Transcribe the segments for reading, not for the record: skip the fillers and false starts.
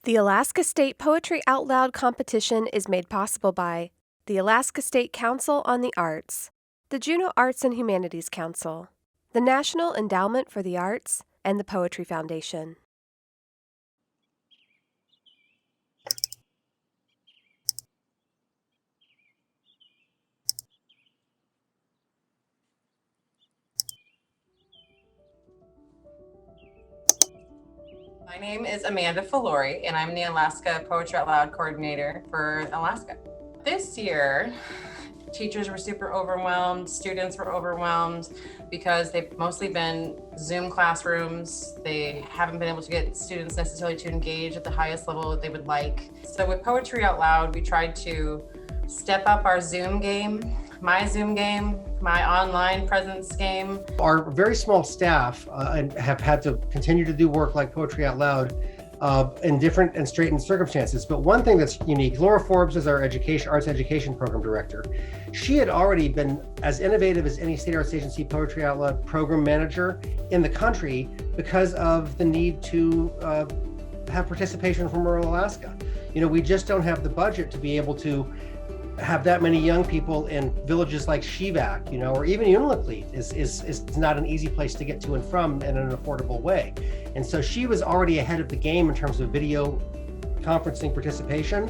The Alaska State Poetry Out Loud competition is made possible by the Alaska State Council on the Arts, the Juneau Arts and Humanities Council, the National Endowment for the Arts, and the Poetry Foundation. My name is Amanda Filori, and I'm the Alaska Poetry Out Loud coordinator for Alaska. This year, teachers were super overwhelmed, students were overwhelmed because they've mostly been Zoom classrooms. They haven't been able to get students necessarily to engage at the highest level that they would like. So with Poetry Out Loud, we tried to step up our Zoom game, my Zoom game, my online presence game. Our very small staff have had to continue to do work like Poetry Out Loud in different and straitened circumstances. But one thing that's unique, Laura Forbes is our arts education program director. She had already been as innovative as any state arts agency Poetry Out Loud program manager in the country because of the need to have participation from rural Alaska. You know, we just don't have the budget to be able to have that many young people in villages like Shivak, you know, or even Unalakleet is not an easy place to get to and from in an affordable way. And so she was already ahead of the game in terms of video conferencing participation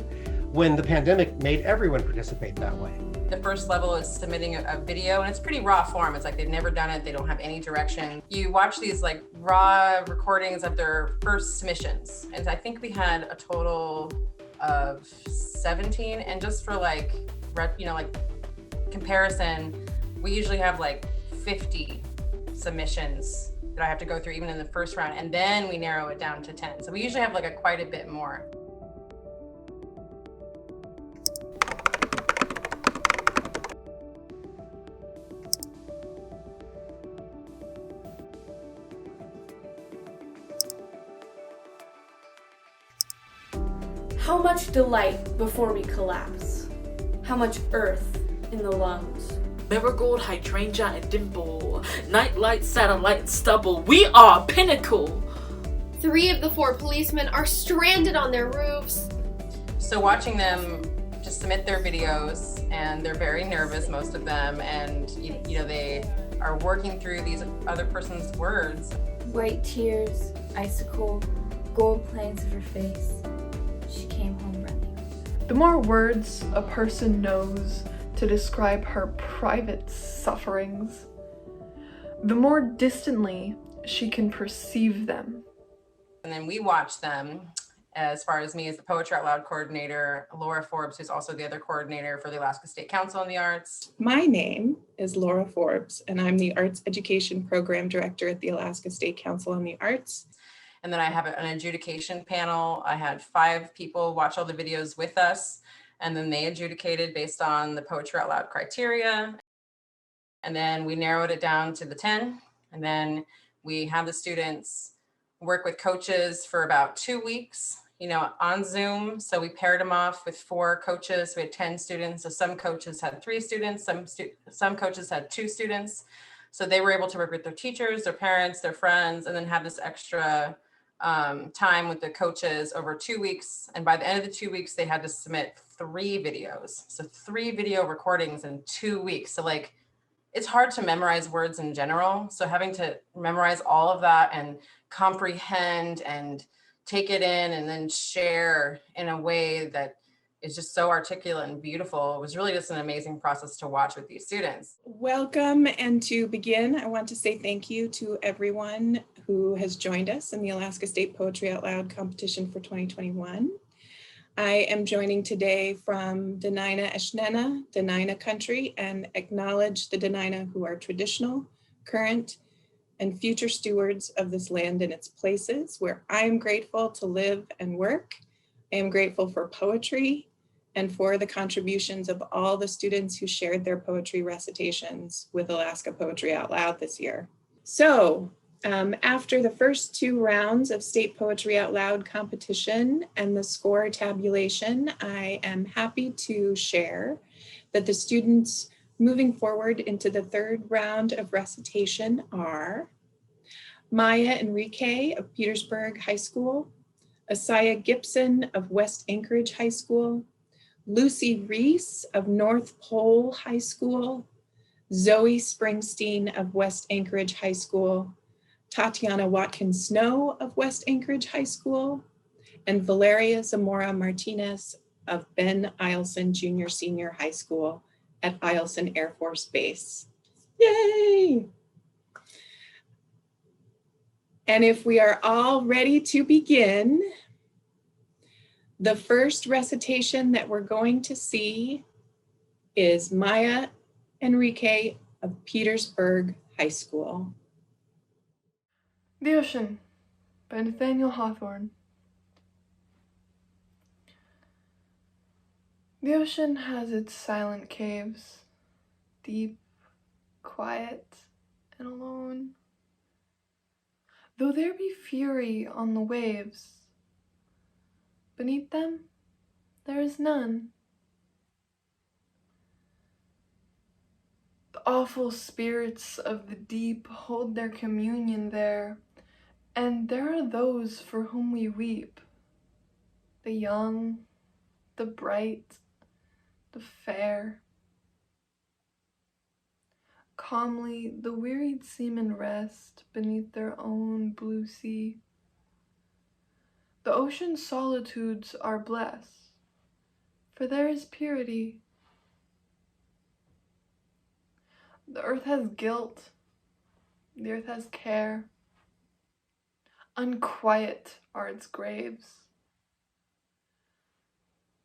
when the pandemic made everyone participate that way. The first level is submitting a video, and it's pretty raw form. It's like they've never done it. They don't have any direction. You watch these like raw recordings of their first submissions. And I think we had a total of 17, and just for like, you know, like comparison, we usually have like 50 submissions that I have to go through even in the first round, and then we narrow it down to 10. So we usually have like quite a bit more. How much delight before we collapse? How much earth in the lungs? Marigold, hydrangea, and dimple. Nightlight, satellite, and stubble. We are pinnacle! 3 of the 4 policemen are stranded on their roofs. So watching them just submit their videos, and they're very nervous, most of them, and you know, they are working through these other person's words. White tears, icicle, gold planes of her face. She came home running. The more words a person knows to describe her private sufferings, the more distantly she can perceive them. And then we watch them, as far as me as the Poetry Out Loud coordinator, Laura Forbes, who's also the other coordinator for the Alaska State Council on the Arts. My name is Laura Forbes, and I'm the Arts Education Program Director at the Alaska State Council on the Arts. And then I have an adjudication panel. I had 5 people watch all the videos with us, and then they adjudicated based on the Poetry Out Loud criteria. And then we narrowed it down to the 10. And then we had the students work with coaches for about 2 weeks, you know, on Zoom. So we paired them off with 4 coaches. We had 10 students. So some coaches had 3 students, some coaches had 2 students. So they were able to work with their teachers, their parents, their friends, and then have this extra time with the coaches over 2 weeks. And by the end of the 2 weeks, they had to submit 3 videos. So 3 video recordings in 2 weeks. So like, it's hard to memorize words in general. So having to memorize all of that and comprehend and take it in and then share in a way that is just so articulate and beautiful. It was really just an amazing process to watch with these students. Welcome, and to begin, I want to say thank you to everyone who has joined us in the Alaska State Poetry Out Loud competition for 2021. I am joining today from Dena'ina Eshnena, Dena'ina country, and acknowledge the Dena'ina who are traditional, current, and future stewards of this land and its places, where I am grateful to live and work. I am grateful for poetry and for the contributions of all the students who shared their poetry recitations with Alaska Poetry Out Loud this year. So after the first 2 rounds of State Poetry Out Loud competition and the score tabulation, I am happy to share that the students moving forward into the 3rd round of recitation are Maya Enrique of Petersburg High School, Asaya Gibson of West Anchorage High School, Lucy Reese of North Pole High School, Zoe Springsteen of West Anchorage High School, Tatiana Watkins Snow of West Anchorage High School, and Valeria Zamora Martinez of Ben Eielson Junior Senior High School at Eielson Air Force Base. Yay! And if we are all ready to begin, the first recitation that we're going to see is Maya Enrique of Petersburg High School. The Ocean by Nathaniel Hawthorne. The ocean has its silent caves, deep, quiet, and alone. Though there be fury on the waves, beneath them there is none. The awful spirits of the deep hold their communion there, and there are those for whom we weep, the young, the bright, the fair. Calmly the wearied seamen rest beneath their own blue sea. The ocean's solitudes are blessed, for there is purity. The earth has guilt, the earth has care. Unquiet are its graves.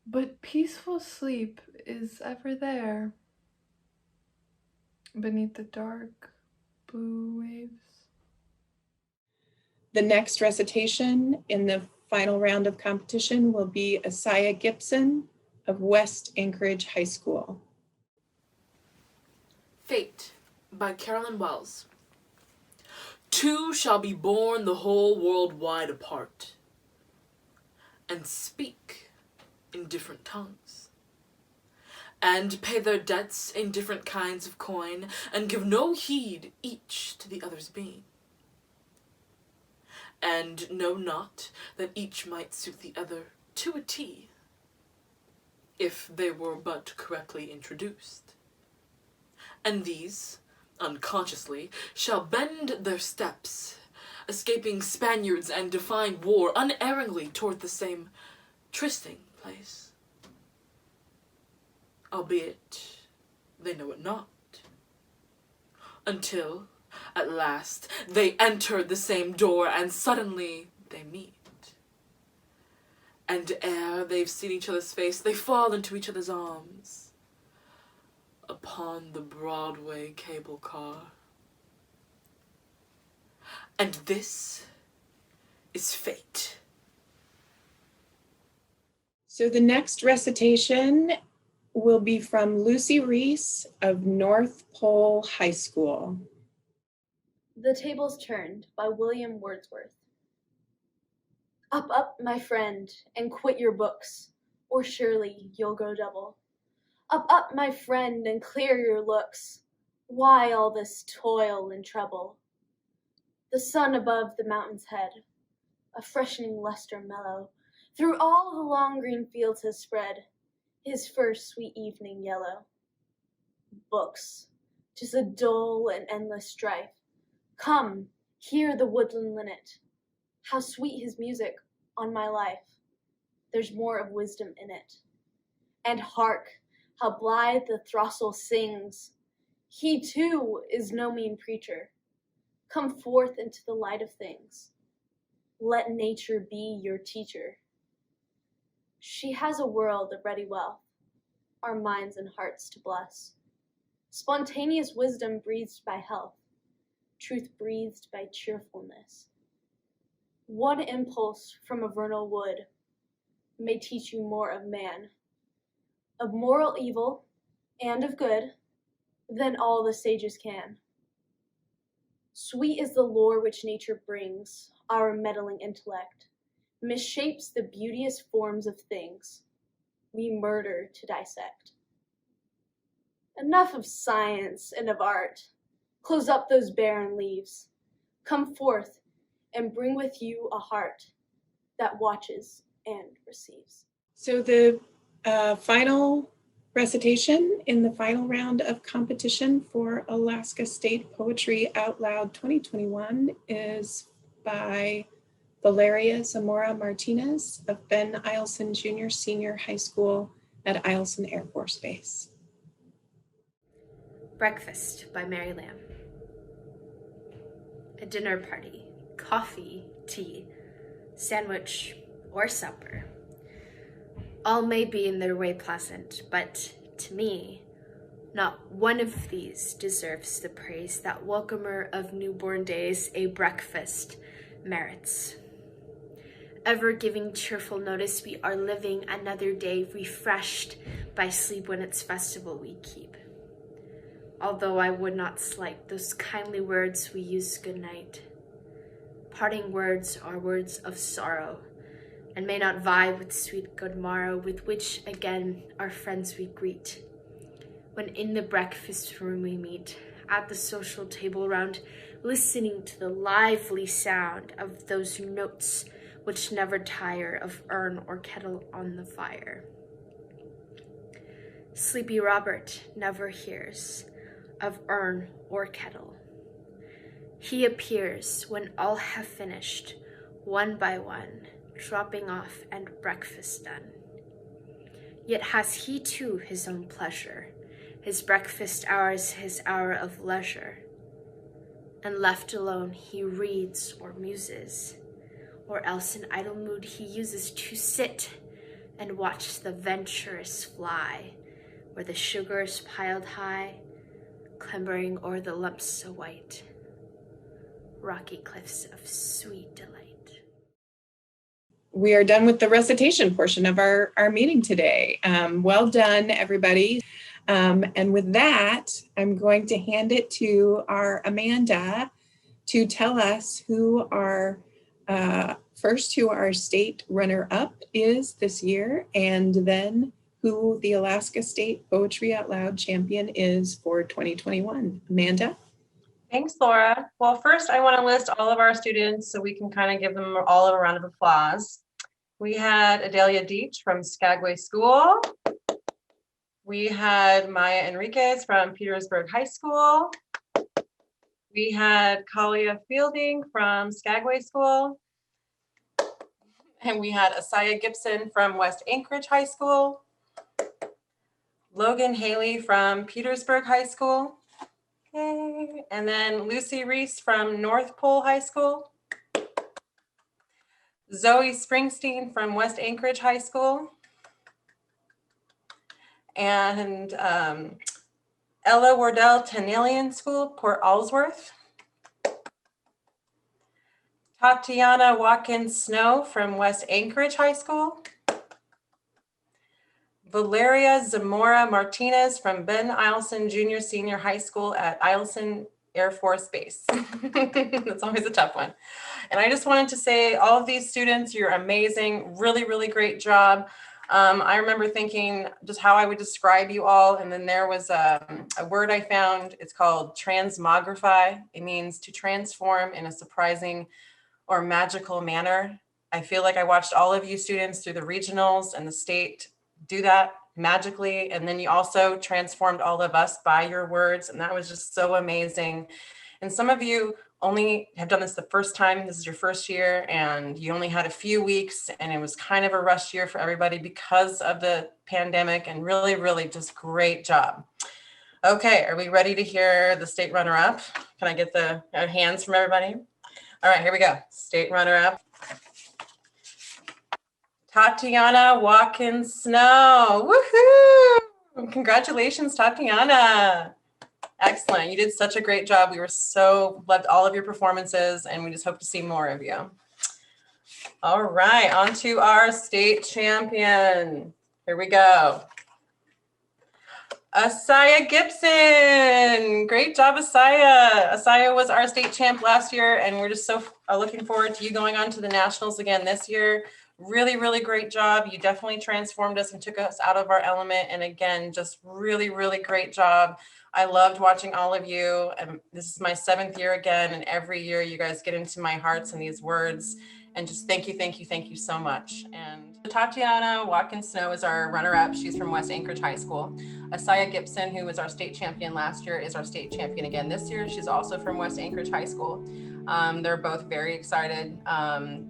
But peaceful sleep is ever there, beneath the dark blue waves. The next recitation in the final round of competition will be Asaya Gibson of West Anchorage High School. Fate by Carolyn Wells. Two shall be born the whole world wide apart, and speak in different tongues, and pay their debts in different kinds of coin, and give no heed each to the other's being, and know not that each might suit the other to a T, if they were but correctly introduced. And these, unconsciously, shall bend their steps, escaping Spaniards and defying war unerringly toward the same trysting place, albeit they know it not, until at last they enter the same door, and suddenly they meet. And ere they've seen each other's face, they fall into each other's arms upon the Broadway cable car. And this is fate. So the next recitation will be from Lucy Reese of North Pole High School. The Tables Turned by William Wordsworth. Up, up, my friend, and quit your books, or surely you'll go double. Up, up, my friend, and clear your looks. Why all this toil and trouble? The sun above the mountain's head, a freshening luster mellow, through all the long green fields has spread his first sweet evening yellow. Books, 'tis a dull and endless strife. Come, hear the woodland linnet. How sweet his music, on my life. There's more of wisdom in it. And hark, how blithe the throstle sings. He too is no mean preacher. Come forth into the light of things. Let nature be your teacher. She has a world of ready wealth, our minds and hearts to bless. Spontaneous wisdom breathed by health, truth breathed by cheerfulness. One impulse from a vernal wood may teach you more of man, of moral evil and of good, than all the sages can. Sweet is the lore which nature brings, our meddling intellect misshapes the beauteous forms of things we murder to dissect. Enough of science and of art. Close up those barren leaves. Come forth and bring with you a heart that watches and receives. So the final recitation in the final round of competition for Alaska State Poetry Out Loud 2021 is by Valeria Zamora Martinez of Ben Eielson Junior Senior High School at Eielson Air Force Base. Breakfast by Mary Lamb. A dinner party, coffee, tea, sandwich, or supper. All may be in their way pleasant, but to me, not one of these deserves the praise that welcomer of newborn days a breakfast merits. Ever giving cheerful notice we are living another day refreshed by sleep when its festival we keep. Although I would not slight those kindly words we use goodnight. Parting words are words of sorrow, and may not vie with sweet good morrow, with which again our friends we greet. When in the breakfast room we meet, at the social table round, listening to the lively sound of those notes which never tire of urn or kettle on the fire. Sleepy Robert never hears of urn or kettle. He appears when all have finished, one by one, dropping off and breakfast done. Yet has he too his own pleasure, his breakfast hours his hour of leisure. And left alone he reads or muses, or else in idle mood he uses to sit and watch the venturous fly, where the sugar is piled high, clambering o'er the lumps so white, rocky cliffs of sweet delight. We are done with the recitation portion of our meeting today. Well done, everybody. And with that, I'm going to hand it to our Amanda to tell us who our state runner-up is this year, and then who the Alaska State Poetry Out Loud champion is for 2021. Amanda? Thanks, Laura. Well, first I want to list all of our students so we can kind of give them all a round of applause. We had Adelia Deach from Skagway School. We had Maya Enriquez from Petersburg High School. We had Kalia Fielding from Skagway School. And we had Asaya Gibson from West Anchorage High School. Logan Haley from Petersburg High School. Okay. And then Lucy Reese from North Pole High School. Zoe Springsteen from West Anchorage High School. And Ella Wardell Tenalian School, Port Allsworth. Tatiana Watkins Snow from West Anchorage High School. Valeria Zamora Martinez from Ben Eielson Junior Senior High School at Eielson Air Force Base. That's always a tough one. And I just wanted to say, all of these students, you're amazing. Really, really great job. I remember thinking just how I would describe you all. And then there was a word I found. It's called transmogrify. It means to transform in a surprising or magical manner. I feel like I watched all of you students through the regionals and the state do that magically. And then you also transformed all of us by your words. And that was just so amazing. And some of you only have done this the first time. This is your first year and you only had a few weeks, and it was kind of a rush year for everybody because of the pandemic, and really, really just great job. Okay, are we ready to hear the state runner-up? Can I get the hands from everybody? All right, here we go. State runner-up. Tatiana Watkins Snow. Woohoo! Congratulations, Tatiana. Excellent. You did such a great job. We were loved all of your performances, and we just hope to see more of you. All right, on to our state champion. Here we go. Asaya Gibson. Great job, Asaya. Asaya was our state champ last year, and we're just so looking forward to you going on to the nationals again this year. Really, really great job. You definitely transformed us and took us out of our element. And again, just really, really great job. I loved watching all of you. This is my 7th year again, and every year you guys get into my hearts and these words. And just thank you so much. And Tatiana Watkins Snow is our runner-up. She's from West Anchorage High School. Asaya Gibson, who was our state champion last year, is our state champion again this year. She's also from West Anchorage High School. They're both very excited,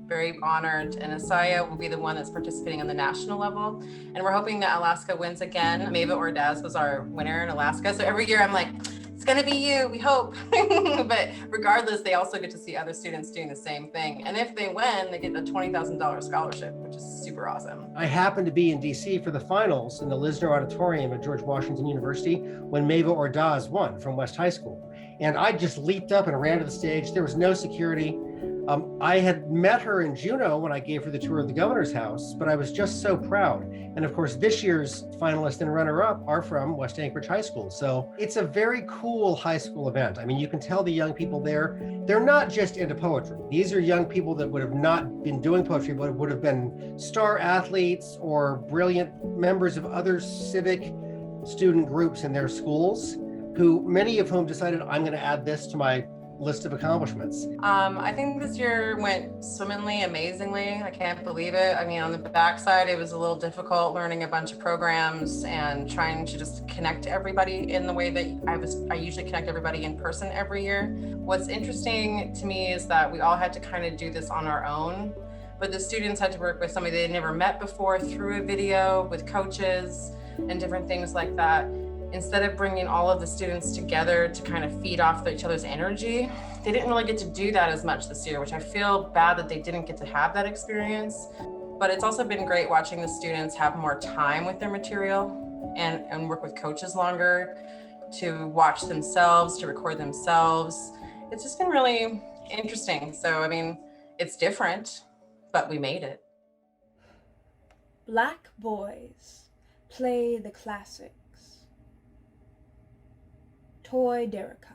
very honored, and Asaya will be the one that's participating on the national level. And we're hoping that Alaska wins again. Mava Ordaz was our winner in Alaska. So every year I'm like, it's gonna be you, we hope. But regardless, they also get to see other students doing the same thing. And if they win, they get a $20,000 scholarship, which is super awesome. I happened to be in DC for the finals in the Lisner Auditorium at George Washington University when Mava Ordaz won from West High School. And I just leaped up and ran to the stage. There was no security. I had met her in Juneau when I gave her the tour of the governor's house, but I was just so proud. And of course, this year's finalist and runner-up are from West Anchorage High School. So it's a very cool high school event. I mean, you can tell the young people there, they're not just into poetry. These are young people that would have not been doing poetry, but would have been star athletes or brilliant members of other civic student groups in their schools, who many of whom decided, I'm going to add this to my list of accomplishments. I think this year went swimmingly, amazingly. I can't believe it. I mean, on the backside, it was a little difficult learning a bunch of programs and trying to just connect everybody in the way that I usually connect everybody in person every year. What's interesting to me is that we all had to kind of do this on our own, but the students had to work with somebody they'd never met before through a video with coaches and different things like that. Instead of bringing all of the students together to kind of feed off each other's energy, they didn't really get to do that as much this year, which I feel bad that they didn't get to have that experience. But it's also been great watching the students have more time with their material and work with coaches longer, to watch themselves, to record themselves. It's just been really interesting. So, I mean, it's different, but we made it. Black boys play the classics. Toy Derricat.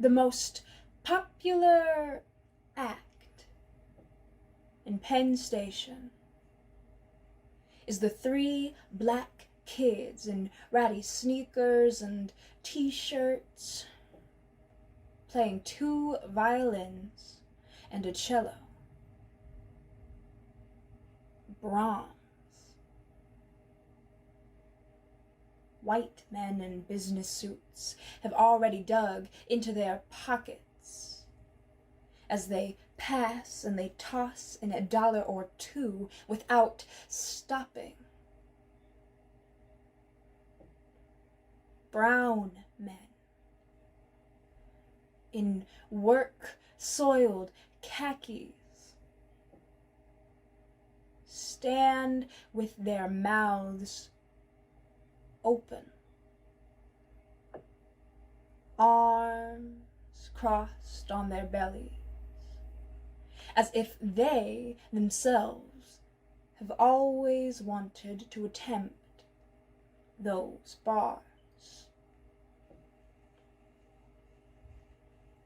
The most popular act in Penn Station is the 3 black kids in ratty sneakers and t-shirts playing 2 violins and a cello. Brahms. White men in business suits have already dug into their pockets as they pass and they toss in $1 or $2 without stopping. Brown men in work-soiled khakis stand with their mouths open, arms crossed on their bellies, as if they themselves have always wanted to attempt those bars.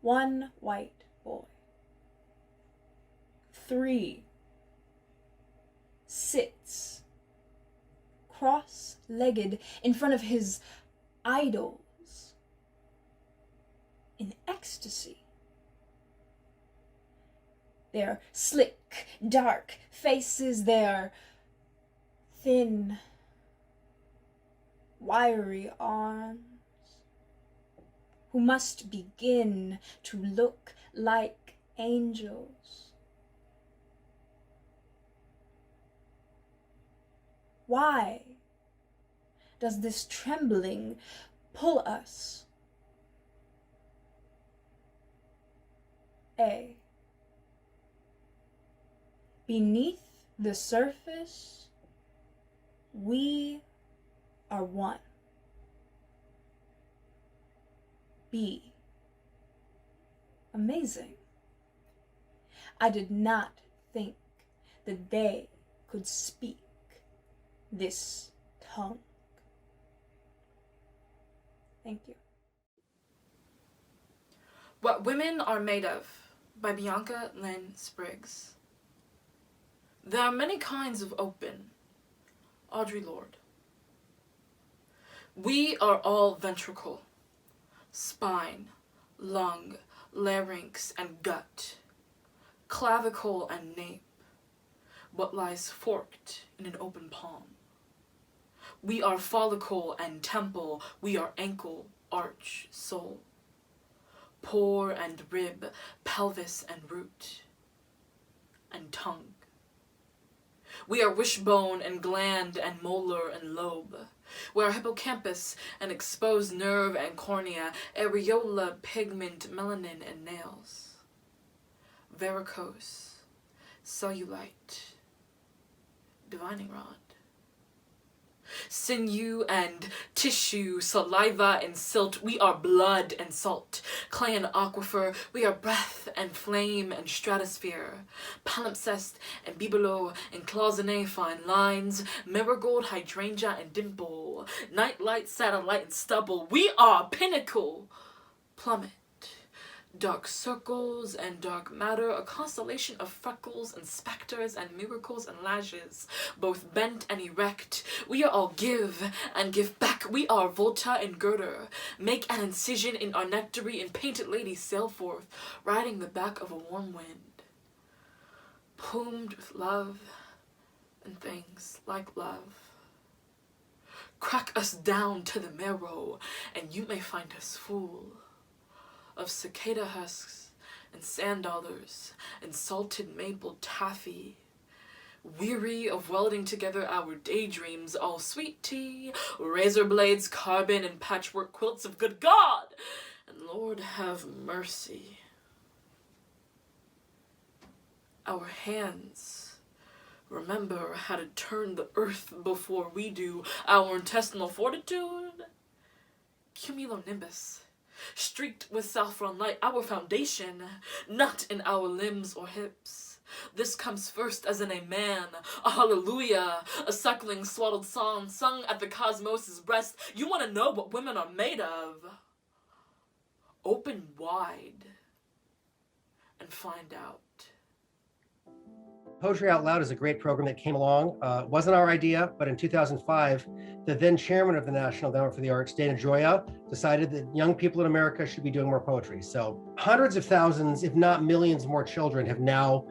One white boy, 3, sits cross-legged in front of his idols in ecstasy. Their slick, dark faces, their thin, wiry arms, who must begin to look like angels. Why does this trembling pull us? A. Beneath the surface, we are one. B. Amazing. I did not think that they could speak this tongue. Thank you. What Women Are Made Of by Bianca Lynn Spriggs. There are many kinds of open. Audre Lorde. We are all ventricle, spine, lung, larynx, and gut, clavicle and nape, what lies forked in an open palm. We are follicle and temple, we are ankle, arch, sole, pore and rib, pelvis and root, and tongue. We are wishbone and gland and molar and lobe. We are hippocampus and exposed nerve and cornea, areola, pigment, melanin, and nails. Varicose, cellulite, divining rod. Sinew and tissue, saliva and silt, we are blood and salt, clay and aquifer, we are breath and flame and stratosphere, palimpsest and bibelot and cloisonne fine lines, marigold, hydrangea and dimple, nightlight, satellite and stubble, we are pinnacle, plummet, dark circles and dark matter, a constellation of freckles and specters and miracles and lashes, both bent and erect. We are all give and give back. We are Volta and girder. Make an incision in our nectary and painted ladies sail forth, riding the back of a warm wind, plumed with love and things like love. Crack us down to the marrow, and you may find us full of cicada husks and sand dollars and salted maple taffy, weary of welding together our daydreams, all sweet tea, razor blades, carbon, and patchwork quilts of good God, and Lord have mercy. Our hands remember how to turn the earth before we do, our intestinal fortitude, cumulonimbus, streaked with saffron light, our foundation, not in our limbs or hips. This comes first as in a man, a hallelujah, a suckling swaddled psalm sung at the cosmos' breast. You want to know what women are made of? Open wide and find out. Poetry Out Loud is a great program that came along. It wasn't our idea, but in 2005, the then chairman of the National Endowment for the Arts, Dana Gioia, decided that young people in America should be doing more poetry. So hundreds of thousands, if not millions more children have now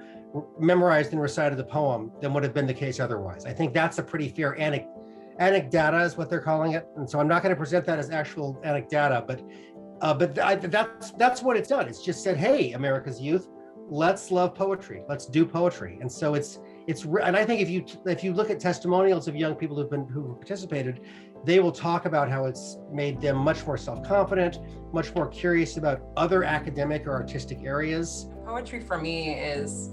memorized and recited the poem than would have been the case otherwise. I think that's a pretty fair anecdata is what they're calling it. And so I'm not going to present that as actual anecdata, but that's what it's done. It's just said, hey, America's youth, let's love poetry. Let's do poetry. And so and I think if you look at testimonials of young people who participated, they will talk about how it's made them much more self-confident, much more curious about other academic or artistic areas. Poetry for me is,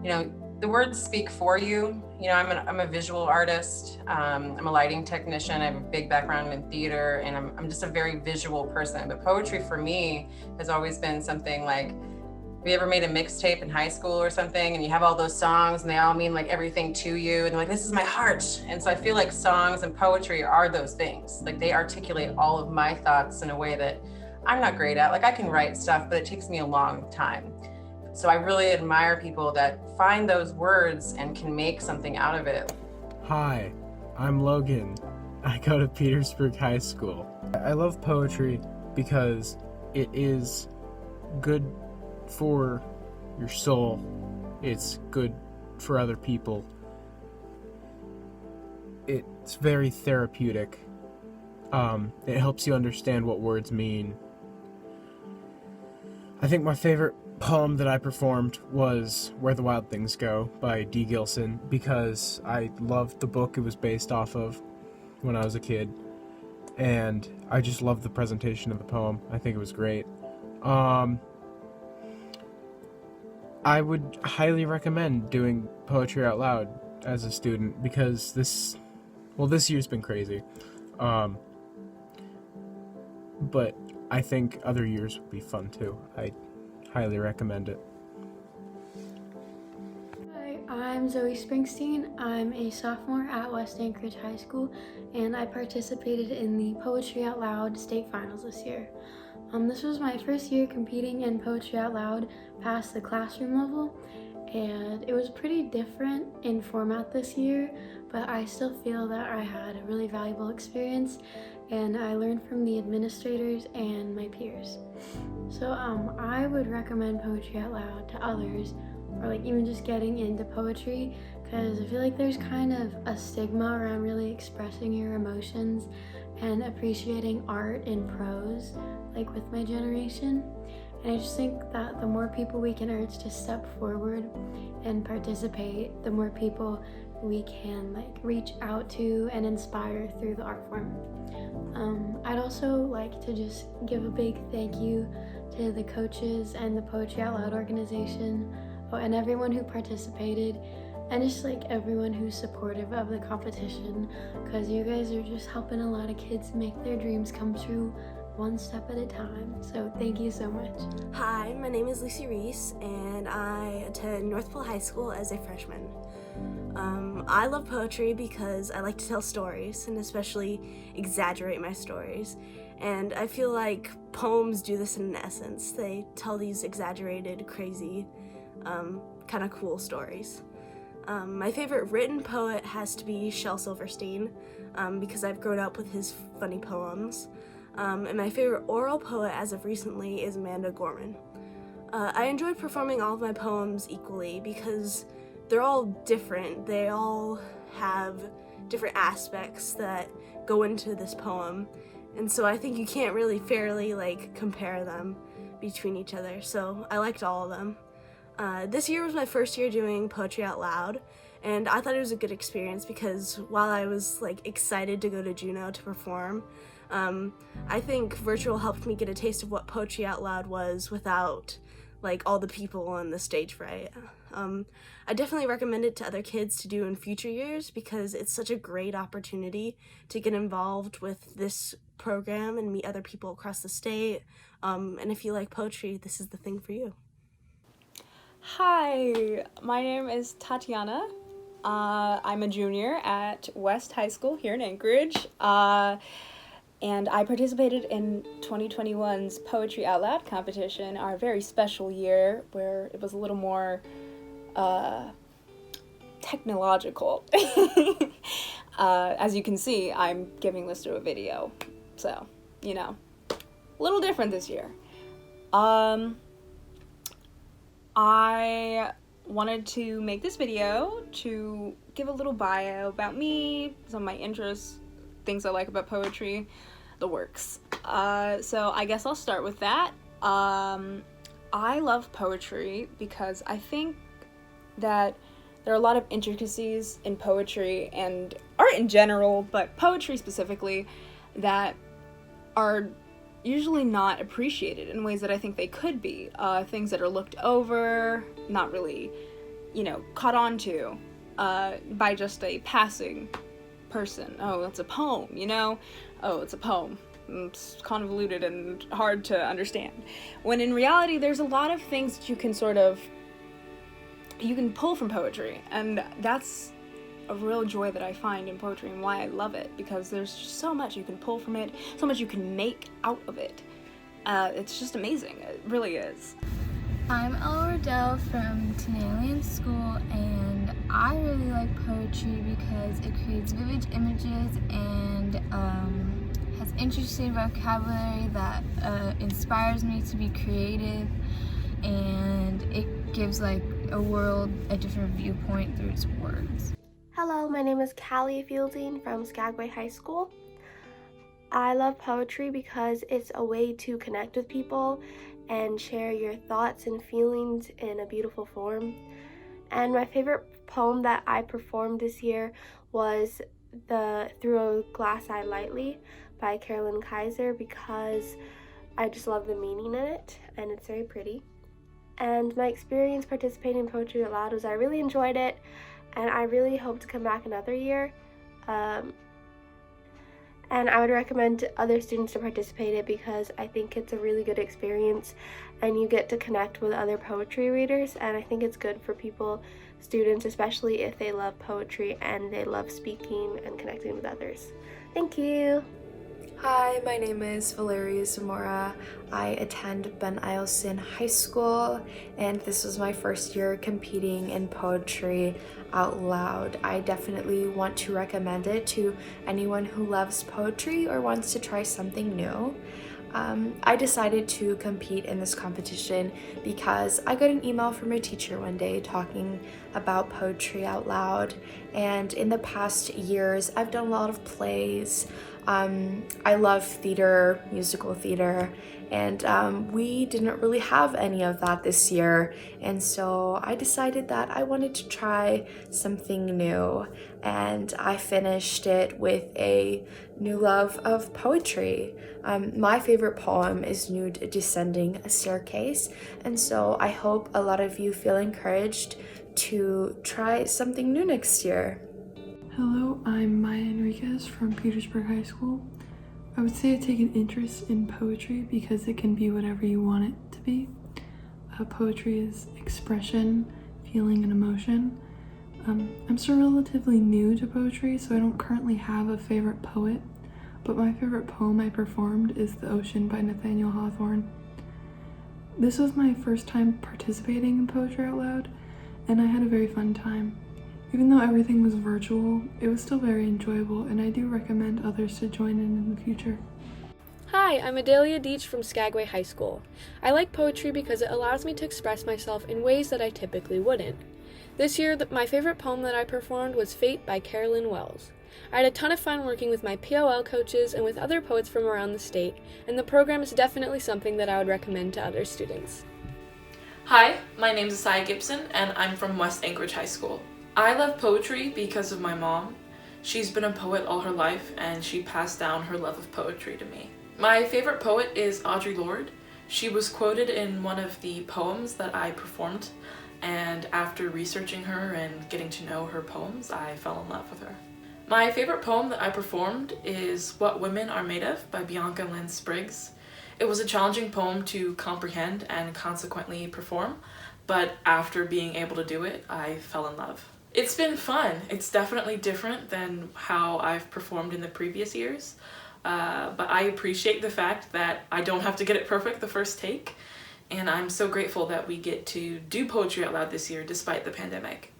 the words speak for you. I'm a visual artist. I'm a lighting technician. I have a big background in theater, and I'm just a very visual person. But poetry for me has always been something like, we ever made a mixtape in high school or something, and you have all those songs and they all mean like everything to you, and they're like, this is my heart. And so I feel like songs and poetry are those things. Like, they articulate all of my thoughts in a way that I'm not great at. Like, I can write stuff, but it takes me a long time. So I really admire people that find those words and can make something out of it. Hi, I'm Logan. I go to Petersburg High School. I love poetry because it is good for your soul. It's good for other people. It's very therapeutic. It helps you understand what words mean. I think my favorite poem that I performed was Where the Wild Things Go by D. Gilson, because I loved the book it was based off of when I was a kid, and I just loved the presentation of the poem. I think it was great. I would highly recommend doing Poetry Out Loud as a student, because this year's been crazy. But I think other years would be fun too. I highly recommend it. Hi, I'm Zoe Springsteen. I'm a sophomore at West Anchorage High School, and I participated in the Poetry Out Loud state finals this year. This was my first year competing in Poetry Out Loud past the classroom level, and it was pretty different in format this year, but I still feel that I had a really valuable experience, and I learned from the administrators and my peers. So I would recommend Poetry Out Loud to others, or like even just getting into poetry, because I feel like there's kind of a stigma around really expressing your emotions and appreciating art in prose, like with my generation. And I just think that the more people we can urge to step forward and participate, the more people we can like reach out to and inspire through the art form. I'd also like to just give a big thank you to the coaches and the Poetry Out Loud organization, and everyone who participated, and just like everyone who's supportive of the competition, because you guys are just helping a lot of kids make their dreams come true one step at a time. So thank you so much. Hi, my name is Lucy Reese, and I attend North Pole High School as a freshman. I love poetry because I like to tell stories, and especially exaggerate my stories. And I feel like poems do this in essence. They tell these exaggerated, crazy, kind of cool stories. My favorite written poet has to be Shel Silverstein, because I've grown up with his funny poems. And my favorite oral poet as of recently is Amanda Gorman. I enjoyed performing all of my poems equally because they're all different. They all have different aspects that go into this poem. And so I think you can't really fairly compare them between each other. So I liked all of them. This year was my first year doing Poetry Out Loud, and I thought it was a good experience because while I was excited to go to Juneau to perform, I think virtual helped me get a taste of what Poetry Out Loud was without all the people on the stage fright. I definitely recommend it to other kids to do in future years because it's such a great opportunity to get involved with this program and meet other people across the state. And if you like poetry, this is the thing for you. Hi, my name is Tatiana. I'm a junior at West High School here in Anchorage. And I participated in 2021's Poetry Out Loud competition, our very special year where it was a little more technological. As you can see, I'm giving this to a video, so, a little different this year. I wanted to make this video to give a little bio about me, some of my interests, things I like about poetry, the works. So I guess I'll start with that. I love poetry because I think that there are a lot of intricacies in poetry and art in general, but poetry specifically, that are usually not appreciated in ways that I think they could be. Things that are looked over, not really, caught on to by just a passing person. Oh, that's a poem, Oh, it's a poem. It's convoluted and hard to understand. When in reality, there's a lot of things that you can pull from poetry, and that's a real joy that I find in poetry and why I love it, because there's just so much you can pull from it, so much you can make out of it. It's just amazing. It really is. I'm Ella Riddell from Tenalian School, and I really like poetry because it creates vivid images and has interesting vocabulary that inspires me to be creative, and it gives a world a different viewpoint through its words. Hello, my name is Callie Fielding from Skagway High School. I love poetry because it's a way to connect with people and share your thoughts and feelings in a beautiful form. And my favorite poem that I performed this year was Through a Glass Eye Lightly by Carolyn Kaiser, because I just love the meaning in it and it's very pretty. And my experience participating in Poetry Out Loud was I really enjoyed it, and I really hope to come back another year. And I would recommend other students to participate in it because I think it's a really good experience and you get to connect with other poetry readers, and I think it's good for students, especially if they love poetry and they love speaking and connecting with others. Thank you. Hi, my name is Valeria Zamora. I attend Ben Eielson High School, and this was my first year competing in Poetry Out Loud. I definitely want to recommend it to anyone who loves poetry or wants to try something new. I decided to compete in this competition because I got an email from a teacher one day talking about poetry out loud, and in the past years I've done a lot of plays. I love theater, musical theater, and we didn't really have any of that this year, and so I decided that I wanted to try something new, and I finished it with a new love of poetry. My favorite poem is Nude Descending a Staircase, and so I hope a lot of you feel encouraged to try something new next year. Hello, I'm Maya Enriquez from Petersburg High School. I would say I take an interest in poetry because it can be whatever you want it to be. Poetry is expression, feeling, and emotion. I'm still relatively new to poetry, so I don't currently have a favorite poet, but my favorite poem I performed is The Ocean by Nathaniel Hawthorne. This was my first time participating in Poetry Out Loud, and I had a very fun time. Even though everything was virtual, it was still very enjoyable, and I do recommend others to join in the future. Hi, I'm Adelia Deach from Skagway High School. I like poetry because it allows me to express myself in ways that I typically wouldn't. This year, my favorite poem that I performed was Fate by Carolyn Wells. I had a ton of fun working with my POL coaches and with other poets from around the state, and the program is definitely something that I would recommend to other students. Hi, my name is Asaya Gibson, and I'm from West Anchorage High School. I love poetry because of my mom. She's been a poet all her life, and she passed down her love of poetry to me. My favorite poet is Audre Lorde. She was quoted in one of the poems that I performed, and after researching her and getting to know her poems, I fell in love with her. My favorite poem that I performed is What Women Are Made Of by Bianca Lynn Spriggs. It was a challenging poem to comprehend and consequently perform, but after being able to do it, I fell in love. It's been fun. It's definitely different than how I've performed in the previous years, but I appreciate the fact that I don't have to get it perfect the first take, and I'm so grateful that we get to do Poetry Out Loud this year despite the pandemic.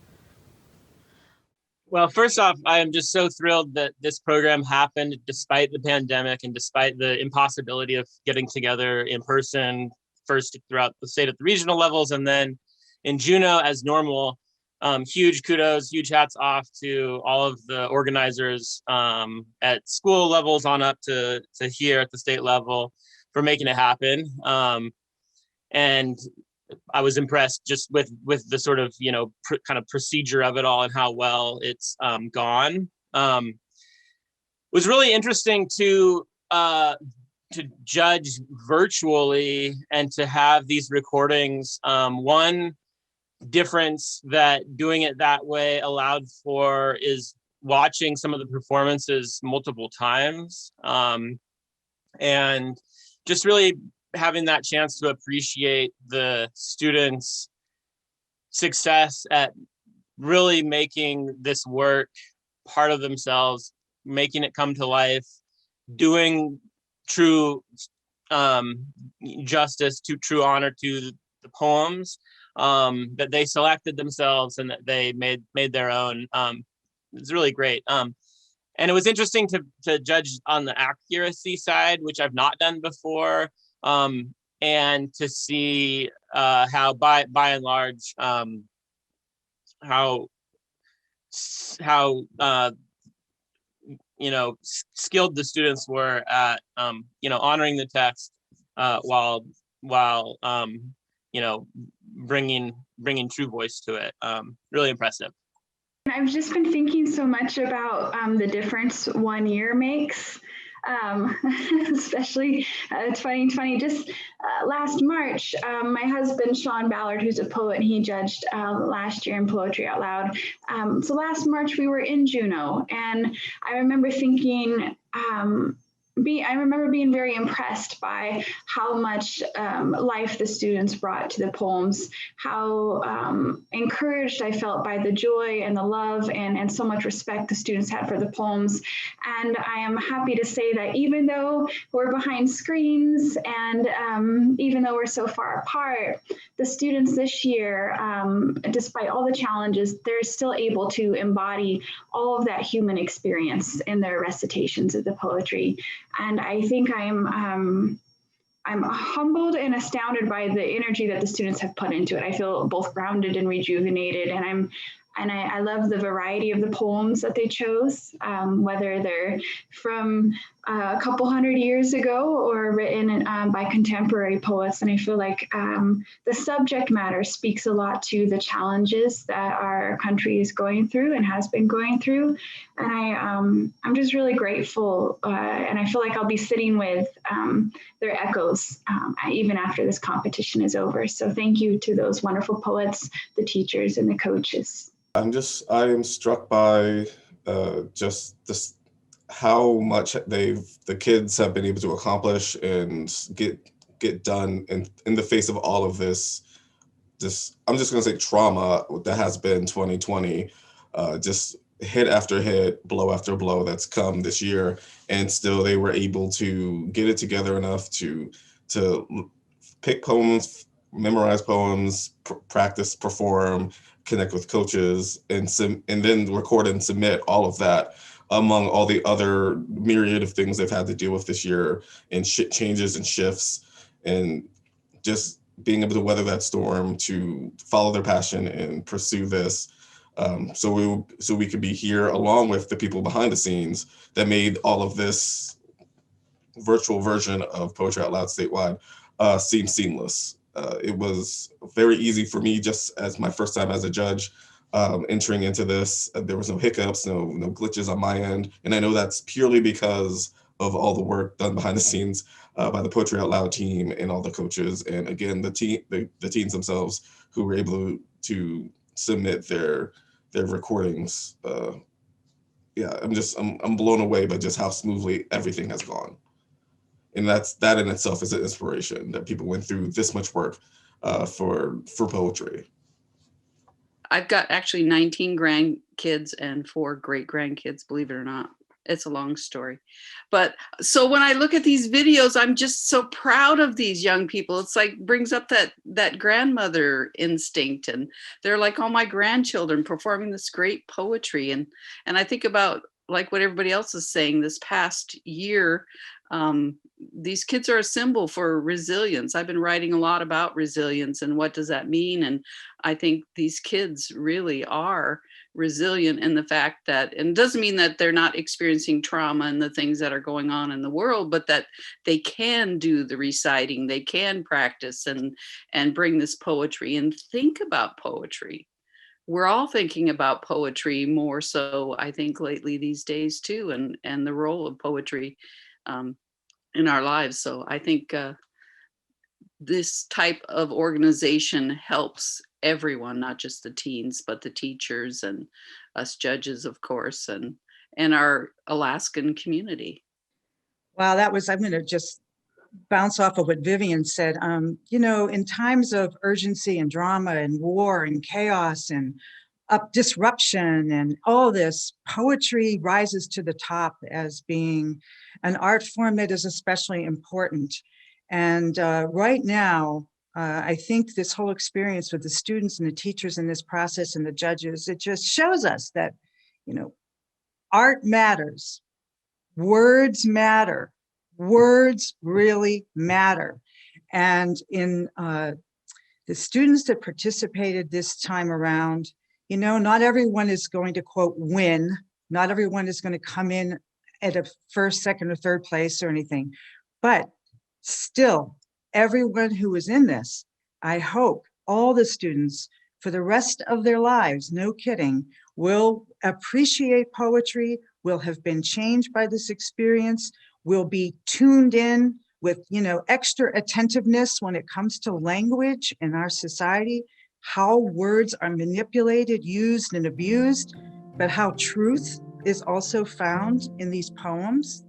Well, first off, I am just so thrilled that this program happened despite the pandemic and despite the impossibility of getting together in person, first throughout the state at the regional levels and then in Juneau as normal. Huge kudos, huge hats off to all of the organizers at school levels on up to here at the state level for making it happen. And I was impressed just with the sort of, kind of procedure of it all and how well it's gone. It was really interesting to judge virtually and to have these recordings. One difference that doing it that way allowed for is watching some of the performances multiple times, and just really having that chance to appreciate the students' success at really making this work part of themselves, making it come to life, doing true justice to true honor to the poems that they selected themselves and that they made their own. It's really great. And it was interesting to judge on the accuracy side, which I've not done before, and to see how by and large how skilled the students were at honoring the text while bringing true voice to it. Really impressive. I've just been thinking so much about the difference 1 year makes. Especially, it's funny, just last March, my husband, Sean Ballard, who's a poet, he judged last year in Poetry Out Loud. So last March we were in Juneau, and I remember thinking, I remember being very impressed by how much life the students brought to the poems, how encouraged I felt by the joy and the love and so much respect the students had for the poems. And I am happy to say that even though we're behind screens and even though we're so far apart, the students this year, despite all the challenges, they're still able to embody all of that human experience in their recitations of the poetry. And I think I'm I'm humbled and astounded by the energy that the students have put into it. I feel both grounded and rejuvenated, and I love the variety of the poems that they chose, whether they're from a couple hundred years ago or written by contemporary poets. And I feel like the subject matter speaks a lot to the challenges that our country is going through and has been going through. And I'm just really grateful, and I feel like I'll be sitting with their echoes even after this competition is over. So thank you to those wonderful poets, the teachers, and the coaches. I am struck by just this, how much the kids have been able to accomplish and get done in the face of all of this, I'm just gonna say trauma that has been 2020, just hit after hit, blow after blow that's come this year, and still they were able to get it together enough to pick poems, memorize poems, practice, perform, connect with coaches, and then record and submit all of that, among all the other myriad of things they've had to deal with this year, and changes and shifts, and just being able to weather that storm to follow their passion and pursue this. So we could be here along with the people behind the scenes that made all of this virtual version of Poetry Out Loud statewide seem seamless. It was very easy for me, just as my first time as a judge entering into this. There was no hiccups, no glitches on my end. And I know that's purely because of all the work done behind the scenes by the Poetry Out Loud team and all the coaches. And again, the teens themselves who were able to submit their recordings. Yeah, I'm blown away by just how smoothly everything has gone. And that in itself is an inspiration, that people went through this much work for poetry. I've got actually 19 grandkids and 4 great grandkids, believe it or not. It's a long story. But so when I look at these videos, I'm just so proud of these young people. It's like brings up that grandmother instinct, and they're like all my grandchildren performing this great poetry. And I think about like what everybody else is saying this past year. These kids are a symbol for resilience. I've been writing a lot about resilience and what does that mean. And I think these kids really are resilient in the fact that, and it doesn't mean that they're not experiencing trauma and the things that are going on in the world, but that they can do the reciting, they can practice and bring this poetry and think about poetry. We're all thinking about poetry more so, I think, lately these days too, and the role of poetry in our lives. So I think this type of organization helps everyone, not just the teens, but the teachers and us judges, of course, and our Alaskan community. Wow, I'm going to just bounce off of what Vivian said. In times of urgency and drama and war and chaos and disruption and all this, poetry rises to the top as being an art form that is especially important. And right now, I think this whole experience with the students and the teachers in this process and the judges, it just shows us that, art matters, words matter, words really matter. And in the students that participated this time around, not everyone is going to, quote, win. Not everyone is going to come in at a first, second, or third place or anything. But still, everyone who is in this, I hope all the students for the rest of their lives, no kidding, will appreciate poetry, will have been changed by this experience, will be tuned in with, extra attentiveness when it comes to language in our society, how words are manipulated, used, and abused, but how truth is also found in these poems.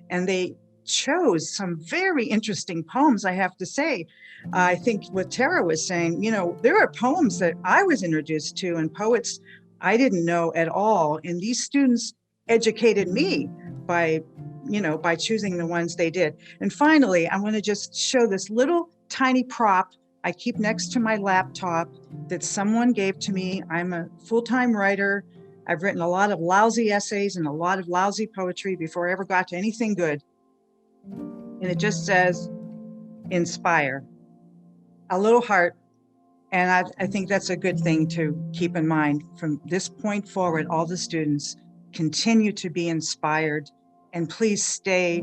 And they chose some very interesting poems, I have to say. I think what Tara was saying, there are poems that I was introduced to and poets I didn't know at all. And these students educated me by choosing the ones they did. And finally, I want to just show this little tiny prop I keep next to my laptop that someone gave to me. I'm a full-time writer. I've written a lot of lousy essays and a lot of lousy poetry before I ever got to anything good. And it just says, inspire. A little heart, and I think that's a good thing to keep in mind. From this point forward, all the students continue to be inspired, and please stay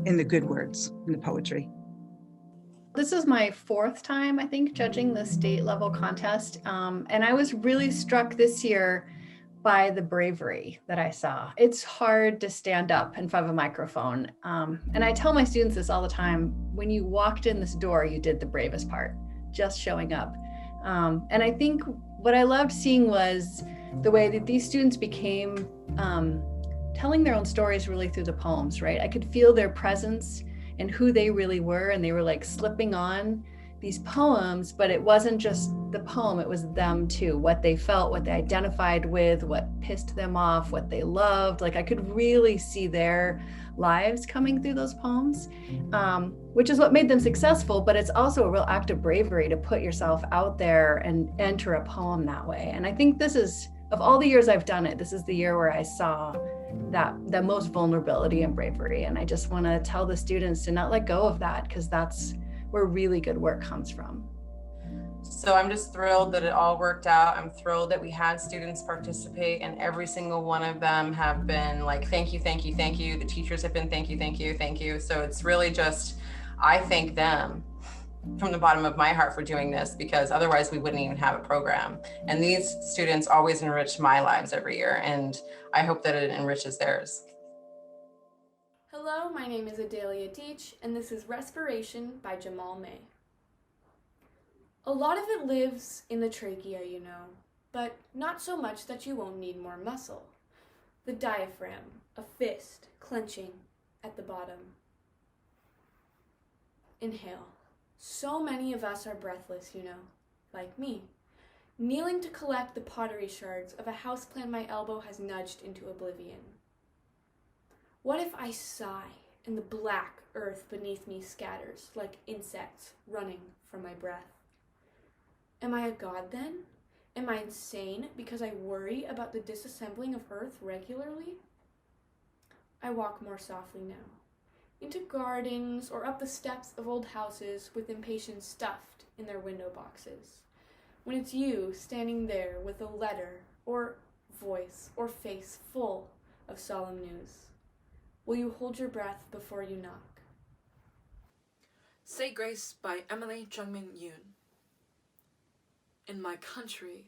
in the good words, in the poetry. This is my fourth time, I think, judging the state level contest. And I was really struck this year by the bravery that I saw. It's hard to stand up in front of a microphone. And I tell my students this all the time. When you walked in this door, you did the bravest part, just showing up. And I think what I loved seeing was the way that these students became telling their own stories really through the poems, right? I could feel their presence and who they really were, and they were like slipping on these poems, but it wasn't just the poem, it was them too, what they felt, what they identified with, what pissed them off, what they loved. Like I could really see their lives coming through those poems, which is what made them successful, but it's also a real act of bravery to put yourself out there and enter a poem that way. And I think this is, of all the years I've done it, this is the year where I saw that the most vulnerability and bravery. And I just want to tell the students to not let go of that, because that's where really good work comes from. So I'm just thrilled that it all worked out. I'm thrilled that we had students participate, and every single one of them have been like, thank you, thank you, thank you. The teachers have been thank you, thank you, thank you. So it's really just, I thank them from the bottom of my heart for doing this, because otherwise we wouldn't even have a program. And these students always enrich my lives every year, and I hope that it enriches theirs. Hello, my name is Adalia Deach, and this is Respiration by Jamal May. A lot of it lives in the trachea, you know, but not so much that you won't need more muscle. The diaphragm, a fist clenching at the bottom. Inhale. So many of us are breathless, you know, like me, kneeling to collect the pottery shards of a houseplant my elbow has nudged into oblivion. What if I sigh and the black earth beneath me scatters like insects running from my breath? Am I a god then? Am I insane because I worry about the disassembling of earth regularly? I walk more softly now, into gardens or up the steps of old houses with impatience stuffed in their window boxes. When it's you standing there with a letter or voice or face full of solemn news. Will you hold your breath before you knock? Say Grace by Emily Jungmin Yoon. In my country,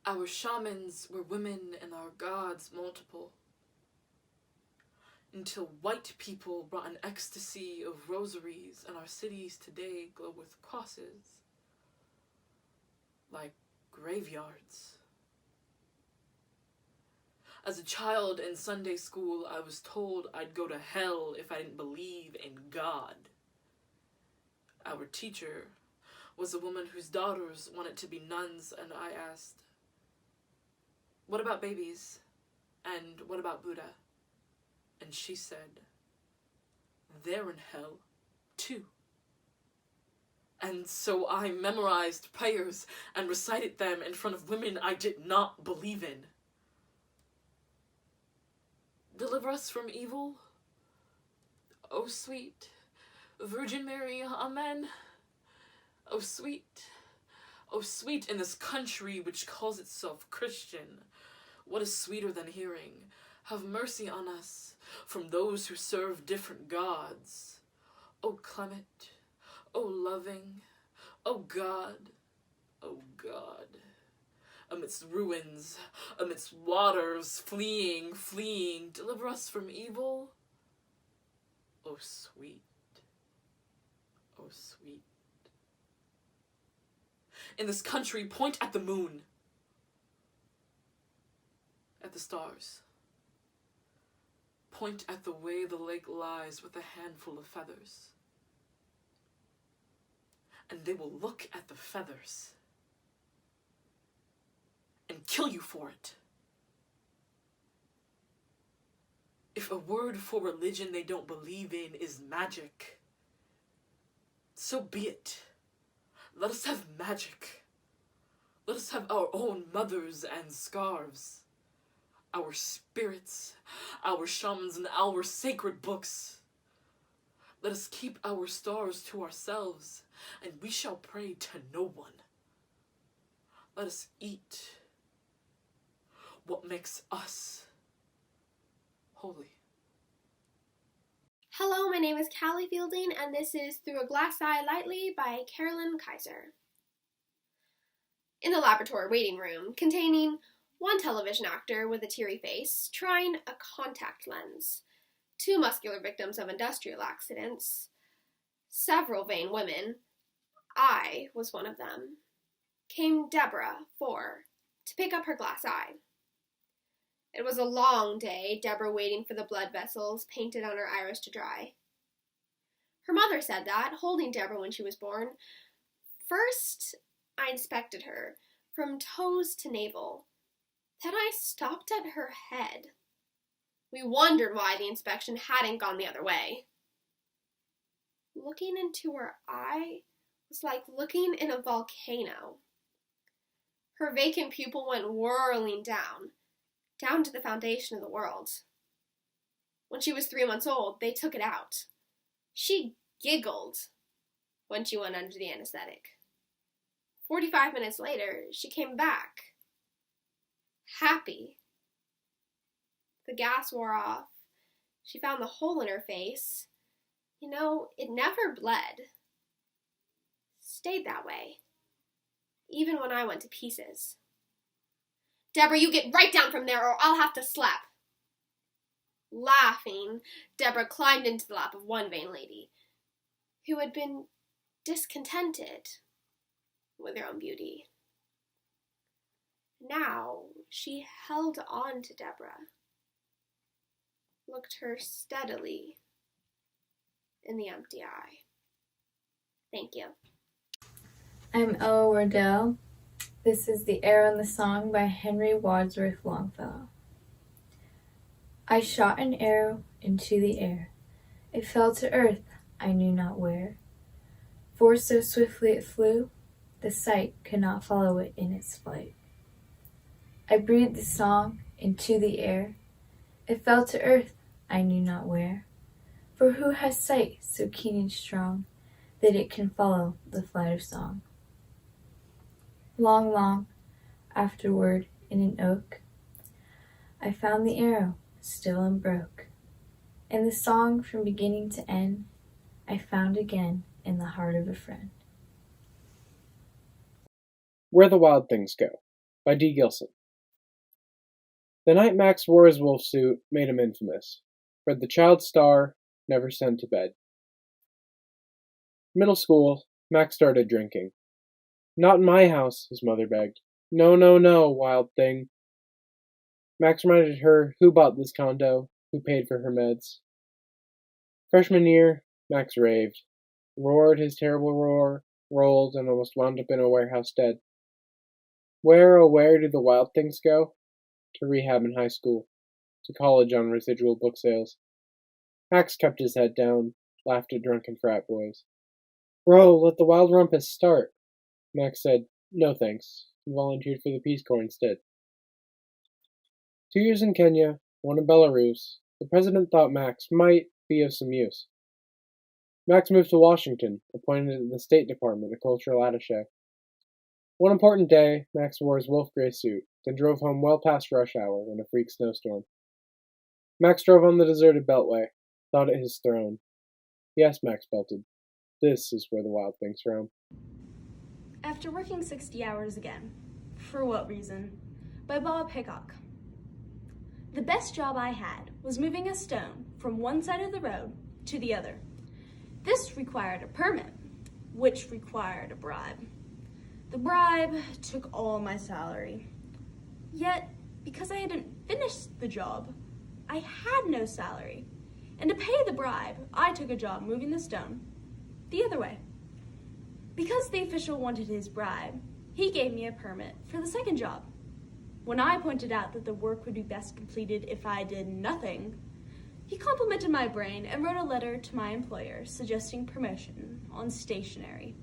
our shamans were women and our gods multiple. Until white people brought an ecstasy of rosaries, and our cities today glow with crosses, like graveyards. As a child in Sunday school, I was told I'd go to hell if I didn't believe in God. Our teacher was a woman whose daughters wanted to be nuns, and I asked, "What about babies? And what about Buddha?" And she said, "They're in hell, too." And so I memorized prayers and recited them in front of women I did not believe in. Deliver us from evil, O sweet Virgin Mary, amen. O sweet in this country which calls itself Christian, what is sweeter than hearing, "Have mercy on us from those who serve different gods"? O clement, O loving, O God, O God. Amidst ruins, amidst waters, fleeing, deliver us from evil. O sweet, O sweet. In this country, point at the moon, at the stars. Point at the way the lake lies with a handful of feathers. And they will look at the feathers and kill you for it. If a word for religion they don't believe in is magic, so be it. Let us have magic. Let us have our own mothers and scarves, our spirits, our shamans, and our sacred books. Let us keep our stars to ourselves, and we shall pray to no one. Let us eat what makes us holy. Hello, my name is Callie Fielding, and this is Through a Glass Eye Lightly by Carolyn Kaiser. In the laboratory waiting room, containing one television actor with a teary face trying a contact lens, 2 muscular victims of industrial accidents, several vain women, I was one of them, came Deborah, 4, to pick up her glass eye. It was a long day, Deborah waiting for the blood vessels painted on her iris to dry. Her mother said that, holding Deborah when she was born. First, I inspected her, from toes to navel. Then I stopped at her head. We wondered why the inspection hadn't gone the other way. Looking into her eye was like looking in a volcano. Her vacant pupil went whirling down to the foundation of the world. When she was 3 months old, they took it out. She giggled when she went under the anesthetic. 45 minutes later, she came back, happy. The gas wore off. She found the hole in her face. You know, it never bled. Stayed that way, even when I went to pieces. Deborah, you get right down from there or I'll have to slap. Laughing, Deborah climbed into the lap of one vain lady, who had been discontented with her own beauty. Now she held on to Deborah, looked her steadily in the empty eye. Thank you. I'm Ella Wardell. This is The Arrow in the Song by Henry Wadsworth Longfellow. I shot an arrow into the air. It fell to earth, I knew not where. For so swiftly it flew, the sight could not follow it in its flight. I breathed the song into the air. It fell to earth, I knew not where. For who has sight so keen and strong that it can follow the flight of song? Long, long afterward in an oak, I found the arrow still unbroke, and the song from beginning to end I found again in the heart of a friend. Where the Wild Things Go by D. Gilson. The night Max wore his wolf suit made him infamous. Read the child star, never sent to bed. Middle school, Max started drinking. Not in my house, his mother begged. No, no, no, wild thing. Max reminded her who bought this condo, who paid for her meds. Freshman year, Max raved. Roared his terrible roar, rolled, and almost wound up in a warehouse dead. Where, oh where do the wild things go? To rehab in high school, to college on residual book sales. Max kept his head down, laughed at drunken frat boys. Bro, let the wild rumpus start. Max said, no thanks, and volunteered for the Peace Corps instead. 2 years in Kenya, 1 in Belarus, the president thought Max might be of some use. Max moved to Washington, appointed in the State Department, a cultural attaché. One important day, Max wore his wolf gray suit, then drove home well past rush hour in a freak snowstorm. Max drove on the deserted beltway, thought it his throne. Yes, Max belted. This is where the wild things roam. After working 60 hours again, for what reason? By Bob Hickok. The best job I had was moving a stone from one side of the road to the other. This required a permit, which required a bribe. The bribe took all my salary. Yet, because I hadn't finished the job, I had no salary. And to pay the bribe, I took a job moving the stone the other way. Because the official wanted his bribe, he gave me a permit for the second job. When I pointed out that the work would be best completed if I did nothing, he complimented my brain and wrote a letter to my employer suggesting promotion on stationery,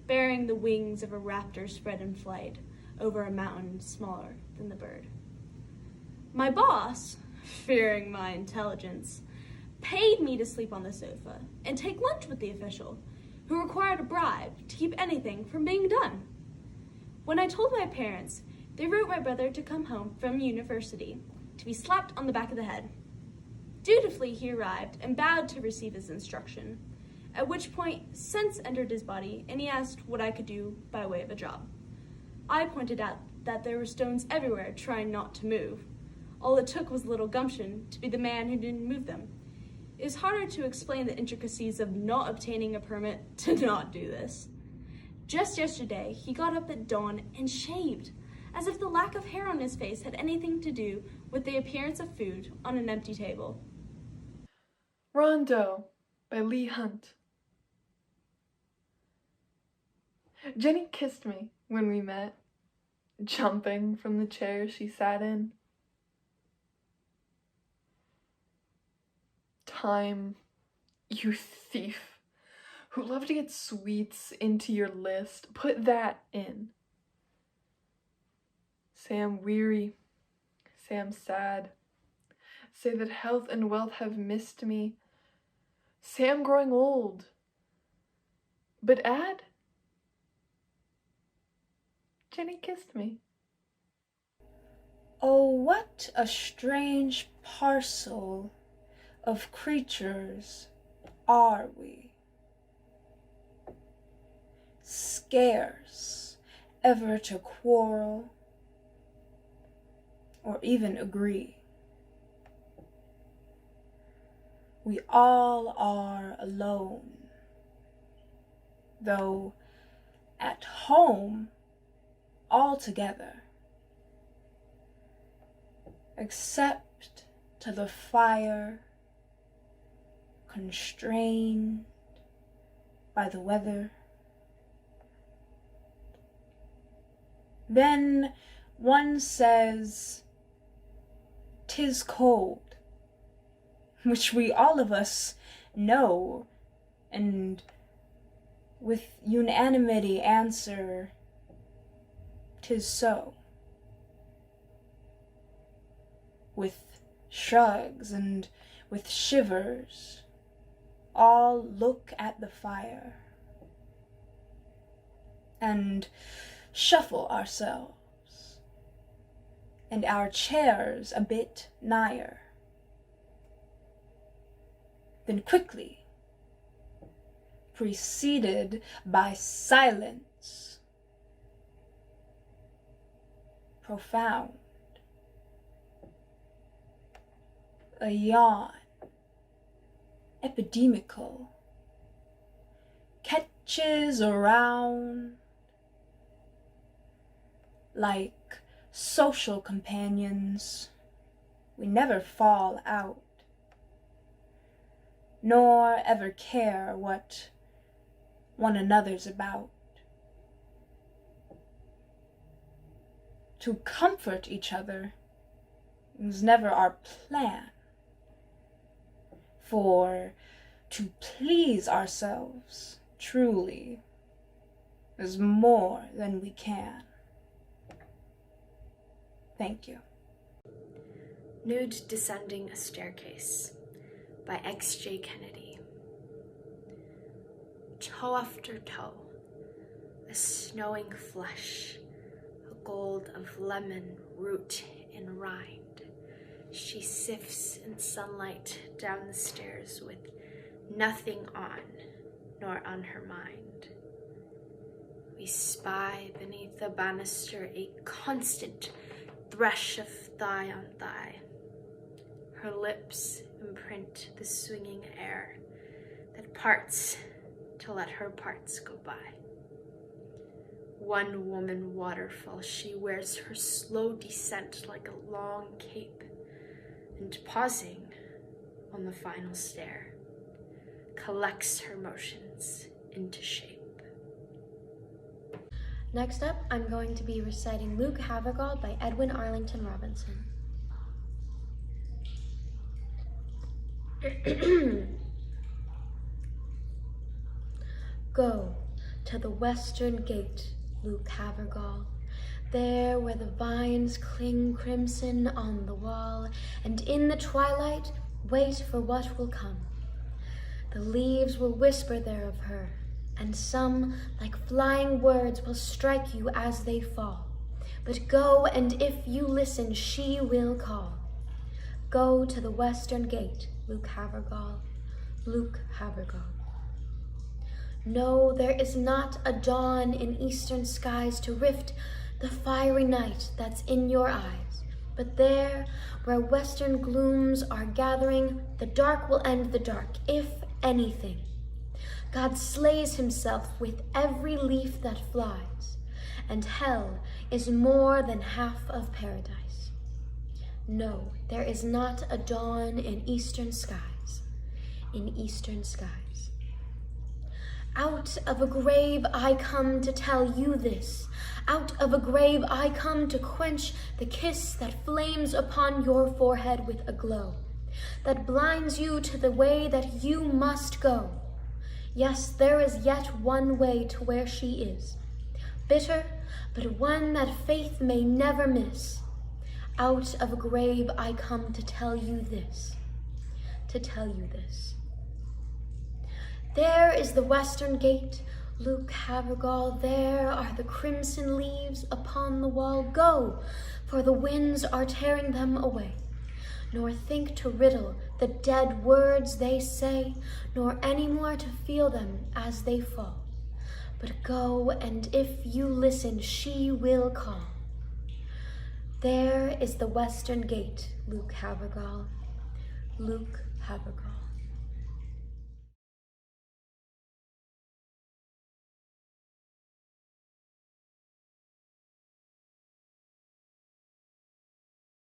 bearing the wings of a raptor spread in flight over a mountain smaller than the bird. My boss, fearing my intelligence, paid me to sleep on the sofa and take lunch with the official, who required a bribe to keep anything from being done. When I told my parents, they wrote my brother to come home from university to be slapped on the back of the head. Dutifully, he arrived and bowed to receive his instruction, at which point sense entered his body and he asked what I could do by way of a job. I pointed out that there were stones everywhere trying not to move. All it took was a little gumption to be the man who didn't move them. It is harder to explain the intricacies of not obtaining a permit to not do this. Just yesterday, he got up at dawn and shaved, as if the lack of hair on his face had anything to do with the appearance of food on an empty table. Rondo by Leigh Hunt. Jenny kissed me when we met, jumping from the chair she sat in. Time, you thief, who love to get sweets into your list, put that in. Say I'm weary, say I'm sad, say that health and wealth have missed me, say I'm growing old, but add, Jenny kissed me. Oh, what a strange parcel of creatures are we, scarce ever to quarrel or even agree. We all are alone, though at home all together, except to the fire, constrained by the weather. Then one says, "'Tis cold," which we all of us know, and with unanimity answer, "'Tis so," with shrugs and with shivers, all look at the fire and shuffle ourselves and our chairs a bit nigher. Then quickly, preceded by silence, profound, a yawn, epidemical, catches around like social companions. We never fall out, nor ever care what one another's about. To comfort each other was never our plan, for to please ourselves truly is more than we can. Thank you. Nude Descending a Staircase by X.J. Kennedy. Toe after toe, a snowing flesh, a gold of lemon, root, and rind. She sifts in sunlight down the stairs with nothing on, nor on her mind. We spy beneath the banister a constant thresh of thigh on thigh. Her lips imprint the swinging air that parts to let her parts go by. One woman waterfall, she wears her slow descent like a long cape, and pausing on the final stair, collects her motions into shape. Next up, I'm going to be reciting Luke Havergal by Edwin Arlington Robinson. Go to the western gate, Luke Havergal, there where the vines cling crimson on the wall, and in the twilight Wait for what will come. The leaves will whisper there of her, and some, like flying words, will strike you as they fall. But go, and if you listen, she will call. Go to the western gate, Luke Havergal, Luke Havergal. No, there is not a dawn in eastern skies to rift the fiery night that's in your eyes. But there, where western glooms are gathering, the dark will end the dark, if anything. God slays himself with every leaf that flies, and hell is more than half of paradise. No, there is not a dawn in eastern skies, in eastern skies. Out of a grave I come to tell you this. Out of a grave I come to quench the kiss that flames upon your forehead with a glow, that blinds you to the way that you must go. Yes, there is yet one way to where she is, bitter, but one that faith may never miss. Out of a grave I come to tell you this, to tell you this. There is the western gate, Luke Havergal, there are the crimson leaves upon the wall. Go, for the winds are tearing them away. Nor think to riddle the dead words they say, nor any more to feel them as they fall. But go, and if you listen, she will call. There is the western gate, Luke Havergal, Luke Havergal.